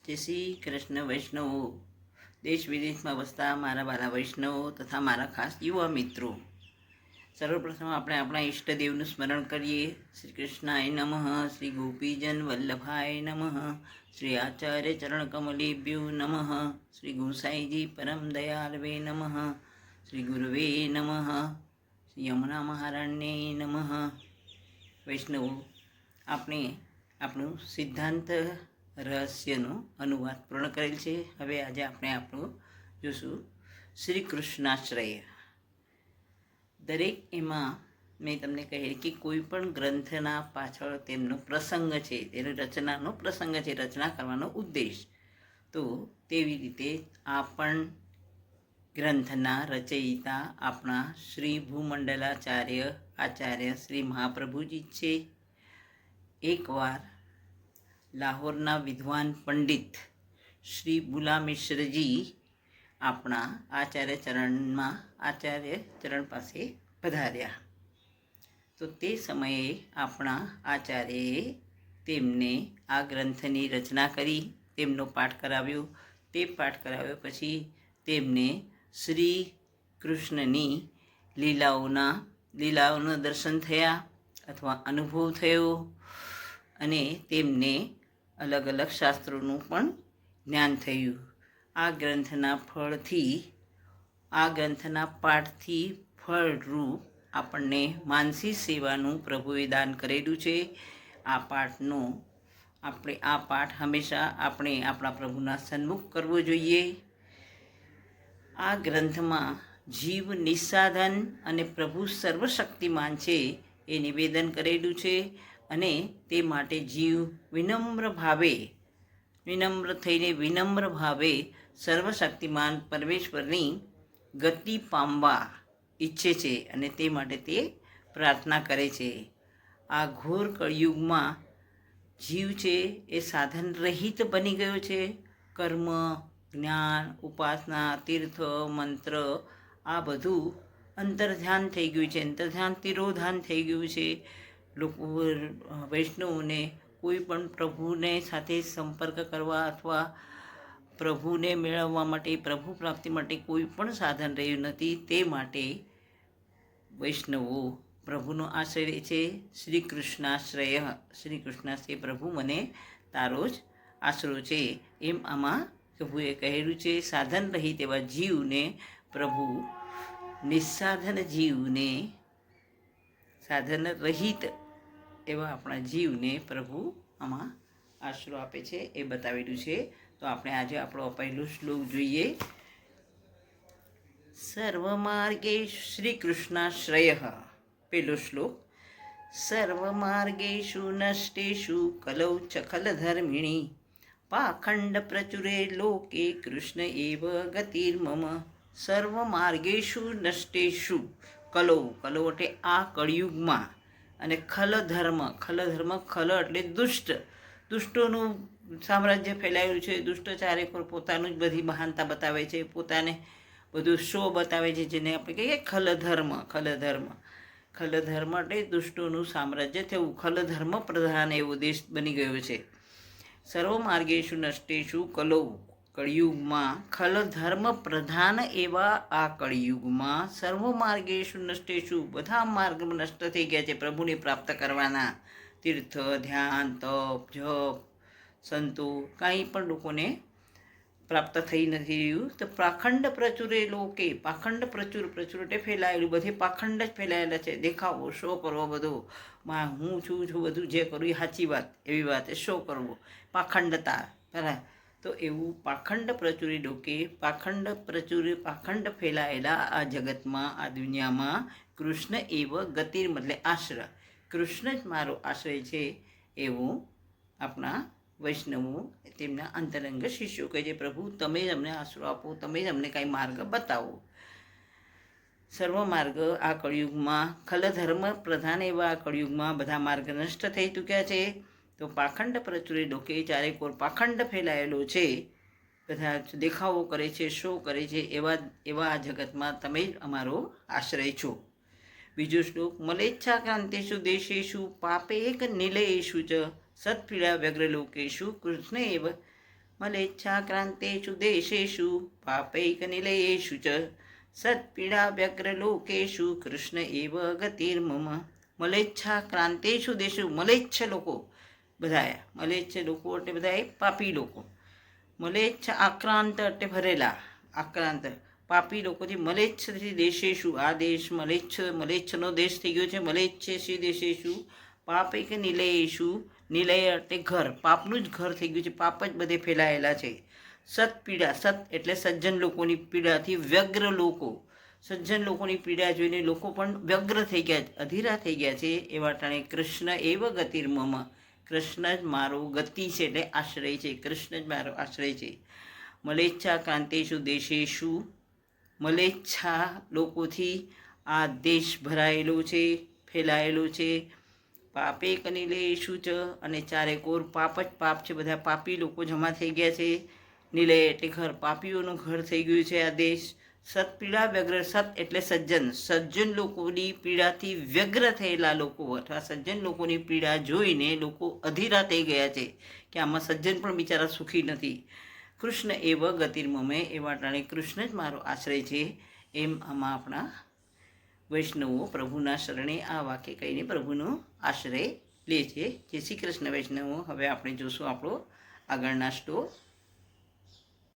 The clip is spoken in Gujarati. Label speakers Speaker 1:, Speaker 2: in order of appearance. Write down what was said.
Speaker 1: જય શ્રી કૃષ્ણ વૈષ્ણવો, દેશ વિદેશમાં વસતા મારા વાલા વૈષ્ણવો તથા મારા ખાસ યુવા મિત્રો, સર્વપ્રથમ આપણે આપણા ઈષ્ટદેવનું સ્મરણ કરીએ. શ્રી કૃષ્ણાય નમઃ, શ્રી ગોપીજન વલ્લભાય નમઃ, શ્રી આચાર્ય ચરણકમલેભ્યો નમઃ, શ્રી ગોસાઈજી પરમ દયાળવે નમઃ, શ્રી ગુરુવે નમઃ, શ્રી યમુના મહારાણ્યે નમઃ. વૈષ્ણવો, આપણે આપણું સિદ્ધાંત રહસ્યનો અનુવાદ પૂર્ણ કરેલ છે. હવે આજે આપણે આપણું જોશું શ્રી કૃષ્ણાશ્રય. દરેક એમાં મેં તમને કહેલ કે કોઈ પણ ગ્રંથના પાછળ તેમનો પ્રસંગ છે, તેની રચનાનો પ્રસંગ છે, રચના કરવાનો ઉદ્દેશ. તો તેવી રીતે આ પણ ગ્રંથના રચયિતા આપણા શ્રી ભૂમંડલાચાર્ય આચાર્ય શ્રી મહાપ્રભુજી છે. એકવાર લાહોરના વિદ્વાન પંડિત શ્રી બુલા મિશ્રજી આપણા આચાર્ય ચરણ પાસે પધાર્યા. તો તે સમયે આપણા આચાર્યએ તેમને આ ગ્રંથની રચના કરી, તેમનો પાઠ કરાવ્યો. તે પાઠ કરાવ્યો પછી તેમને શ્રી કૃષ્ણની લીલાઓના દર્શન થયા અથવા અનુભવ થયો અને તેમને અલગ અલગ શાસ્ત્રોનું પણ જ્ઞાન થયું. આ ગ્રંથના પાઠથી ફળરૂપ આપણને માનસી સેવાનું પ્રભુએ દાન કરેલું છે. આ પાઠ હંમેશા આપણે આપણા પ્રભુના સન્મુખ કરવો જોઈએ. આ ગ્રંથમાં જીવ નિસ્સાધન અને પ્રભુ સર્વશક્તિમાન છે એ નિવેદન કરેલું છે અને તે માટે જીવ વિનમ્ર ભાવે સર્વશક્તિમાન પરમેશ્વરની ગતિ પામવા ઈચ્છે છે અને તે માટે તે પ્રાર્થના કરે છે. આ ઘોર કળિયુગમાં જીવ છે એ સાધન રહિત બની ગયો છે. કર્મ, જ્ઞાન, ઉપાસના, તીર્થ, મંત્ર આ બધું અંતર્ધ્યાન થઈ ગયું છે, અંતર્ધ્યાન તિરોધાન થઈ ગયું છે. લોકો વૈષ્ણવોને કોઈ પણ પ્રભુને સાથે સંપર્ક કરવા અથવા પ્રભુને મેળવવા માટે, પ્રભુ પ્રાપ્તિ માટે કોઈ પણ સાધન રહ્યું નથી. તે માટે વૈષ્ણવો પ્રભુનો આશ્રય છે. શ્રી કૃષ્ણાશ્રય, શ્રી કૃષ્ણાશ્રય, પ્રભુ મને તારો જ આશરો છે, એમ આમાં પ્રભુએ કહેલું છે. સાધન રહિત એવા જીવને પ્રભુ નિસ્સાધન જીવને, સાધન રહિત એવા આપણા જીવને પ્રભુ આમાં આશરો આપે છે એ બતાવેલું છે. તો આપણે આજે આપણો પહેલો શ્લોક જોઈએ. સર્વમાર્ગેષુ શ્રી કૃષ્ણાશ્રય. પહેલો શ્લોક. સર્વમાર્ગેષુ નષ્ટેષુ કલૌ ચખલધર્મિણી પાખંડ પ્રચુરે લોકે કૃષ્ણ એવ ગતિર્મમ. સર્વમાર્ગેષુ નષ્ટેષુ કલૌ એટલે આ કળિયુગમાં, અને ખલ ધર્મ એટલે દુષ્ટોનું સામ્રાજ્ય ફેલાયેલું છે. દુષ્ટાચારે પોતાનું જ બધી મહાનતા બતાવે છે, પોતાને બધું શો બતાવે છે, જેને આપણે કહીએ ખલધર્મ એટલે દુષ્ટોનું સામ્રાજ્ય થયું. ખલધર્મ પ્રધાન એવો દેશ બની ગયો છે. સર્વમાર્ગેષુ નષ્ટેષુ કલૌ, કળિયુગમાં ખલધર્મ પ્રધાન એવા આ કળિયુગમાં સર્વમાર્ગેષુ નષ્ટેષુ બધા માર્ગ નષ્ટ થઈ ગયા છે પ્રભુને પ્રાપ્ત કરવાના. તીર્થ, ધ્યાન, તપ, જપ, સંતો કાંઈ પણ લોકોને પ્રાપ્ત થઈ નથી રહ્યું. તો પાખંડ પ્રચુરે લોકે, પાખંડ પ્રચુર એટલે ફેલાયેલું, બધે પાખંડ જ ફેલાયેલા છે. દેખાવો, શો કરવો, બધો હું છું બધું જે કરું એ સાચી વાત, એવી વાત શો કરવો, પાખંડતા. બરાબર. તો એવું પાખંડ પ્રચુરી લોકે, પાખંડ ફેલાયેલા આ જગતમાં, આ દુનિયામાં કૃષ્ણ એવ ગતિર એટલે આશ્રય, કૃષ્ણ જ મારો આશ્રય છે એવું આપણા વૈષ્ણવો તેમના અંતરંગ શિષ્યો કહે છે. પ્રભુ તમે જ અમને આશરો આપો, તમે જ અમને કાંઈ માર્ગ બતાવો. સર્વમાર્ગ આ કળિયુગમાં ખલધર્મ પ્રધાન એવા આ કળિયુગમાં બધા માર્ગ નષ્ટ થઈ ચૂક્યા છે. તો પાખંડ પ્રચુરી લોકે, ચારેકોર પાખંડ ફેલાયેલો છે, બધા દેખાવો કરે છે, શો કરે છે, એવા આ જગતમાં તમે જ અમારો આશ્રય છો. બીજો શ્લોક. મલેચ્છાક્રાંતેષુ દેશેષુ પાપેક નિલયેષુ ચ સત્પીડા વ્યગ્રલોકેષુ કૃષ્ણ એવ મલેચ્છાક્રાંતેષુ દેશેષુ પાપૈકનિલયેષુ ચ સત્પીડા વ્યગ્રલોકેષુ કૃષ્ણ એવ ગતિર્મમ. મલેચ્છાક્રાંતેષુ દેશુ, મલેચ્છ લોકો બધા, મલેચ્છ લોકો એટલે બધા પાપી લોકો. મલેચ્છ આક્રાંત એટલે ભરેલા, આક્રાંત પાપી લોકોથી. મલેચ્છથી દેશેષુ, આ દેશ મલેચ્છનો દેશ થઈ ગયો છે. મલેચ્છેષુ દેશેષુ પાપૈક નિલયેષુ, નિલય એટલે ઘર, પાપનું જ ઘર થઈ ગયું છે. પાપ જ બધે ફેલાયેલા છે. સત્પીડા, સત એટલે સજ્જન લોકોની પીડાથી વ્યગ્ર લોકો, સજ્જન લોકોની પીડા જોઈને લોકો પણ વ્યગ્ર થઈ ગયા, અધીરા થઈ ગયા છે. એવા ટાણે કૃષ્ણ એવ ગતિર્મમ, કૃષ્ણ જ મારો ગતિ છે એટલે આશ્રય છે. કૃષ્ણ જ મારો આશ્રય છે. મલેચ્છા ક્રાંતેષુ દેશેષુ, મલેચ્છા લોકોથી આ દેશ ભરાયેલો છે, ફેલાયેલો છે. પાપે કનિલેષુ ચ, અને ચારે કોર પાપ જ પાપ છે. બધા પાપી લોકો જમા થઈ ગયા છે. નિલય એટલે ઘર, પાપીઓનું ઘર થઈ ગયું છે આ દેશ. સત્પીડા વ્યગ્ર, સત એટલે સજ્જન, સજ્જન લોકોની પીડાથી વ્યગ્ર થયેલા લોકો અથવા સજ્જન લોકોની પીડા જોઈને લોકો અધીરા થઈ ગયા છે કે આમાં સજ્જન પણ બિચારા સુખી નથી. કૃષ્ણ એવ ગતિર્મમે, એવા ટાણે કૃષ્ણ જ મારો આશ્રય છે. એમ આમાં આપણા વૈષ્ણવો પ્રભુના શરણે આ વાક્ય કહીને પ્રભુનો આશ્રય લે છે. જય શ્રી કૃષ્ણ વૈષ્ણવો. હવે આપણે જોશું આપણો આગળના શ્લોક.